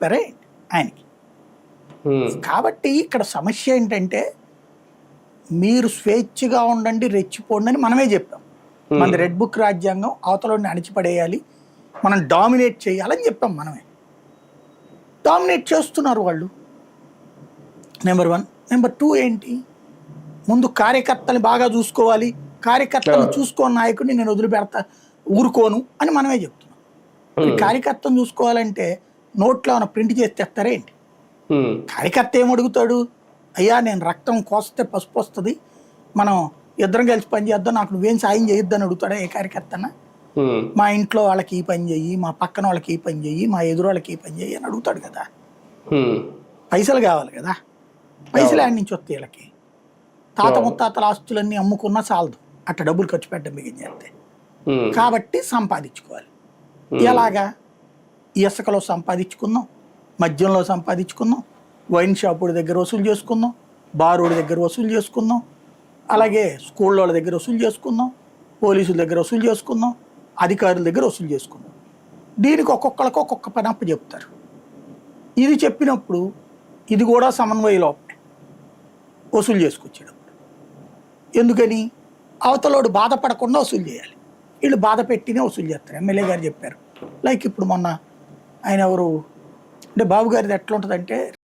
సరే ఆయనకి. కాబట్టి ఇక్కడ సమస్య ఏంటంటే మీరు స్వేచ్ఛగా ఉండండి, రెచ్చిపోండి అని మనమే చెప్పాం. మన రెడ్ బుక్ రాజ్యాంగం అవతలని అణిచిపడేయాలి, మనం డామినేట్ చేయాలని చెప్పాం మనమే. డామినేట్ చేస్తున్నారు వాళ్ళు. నెంబర్ 1. నెంబర్ 2 ఏంటి, ముందు కార్యకర్తని బాగా చూసుకోవాలి, కార్యకర్తను చూసుకోని నాయకుడిని నేను వదిలిపెడతా ఊరుకోను అని మనమే చెప్తున్నాం. కార్యకర్తను చూసుకోవాలంటే నోట్లో ఏమైనా ప్రింట్ చేసి తెస్తారా ఏంటి? కార్యకర్త ఏమడుగుతాడు, అయ్యా నేను రక్తం కోస్తే పసుపు వస్తుంది, మనం ఇద్దరం కలిసి పని చేద్దాం, నాకు నువ్వేం సాయం చేయొద్దని అడుగుతాడా ఏ కార్యకర్తన? మా ఇంట్లో వాళ్ళకి ఈ పని చెయ్యి, మా పక్కన వాళ్ళకి ఈ పని చెయ్యి, మా ఎదురు వాళ్ళకి ఈ పని చెయ్యి అని అడుగుతాడు కదా. పైసలు కావాలి కదా, పైసలు ఆడి నుంచి వస్తాయి వీళ్ళకి. తాత ముత్తాతల ఆస్తులన్నీ అమ్ముకున్నా చాలదు అట్లా డబ్బులు ఖర్చు పెట్టడం బిగిన్ చేస్తే. కాబట్టి సంపాదించుకోవాలి. ఎలాగా? ఇసుకలో సంపాదించుకుందాం, మద్యంలో సంపాదించుకుందాం, వైన్ షాపుడి దగ్గర వసూలు చేసుకుందాం, బారోడి దగ్గర వసూలు చేసుకుందాం, అలాగే స్కూళ్ళ దగ్గర వసూలు చేసుకుందాం, పోలీసుల దగ్గర వసూలు చేసుకుందాం, అధికారుల దగ్గర వసూలు చేసుకుందాం. దీనికి ఒక్కొక్కరికి ఒక్కొక్క పని అప్పు చెప్తారు. ఇది చెప్పినప్పుడు ఇది కూడా సమన్వయ లోపమే వసూలు చేసుకొచ్చేటప్పుడు. ఎందుకని? అవతలోడు బాధపడకుండా వసూలు చేయాలి, వీళ్ళు బాధ పెట్టినే వసూలు చేస్తారు. ఎమ్మెల్యే గారు చెప్పారు. లైక్ ఇప్పుడు మొన్న ఆయన ఎవరు అంటే బాబు గారిది ఎట్లా ఉంటుందంటే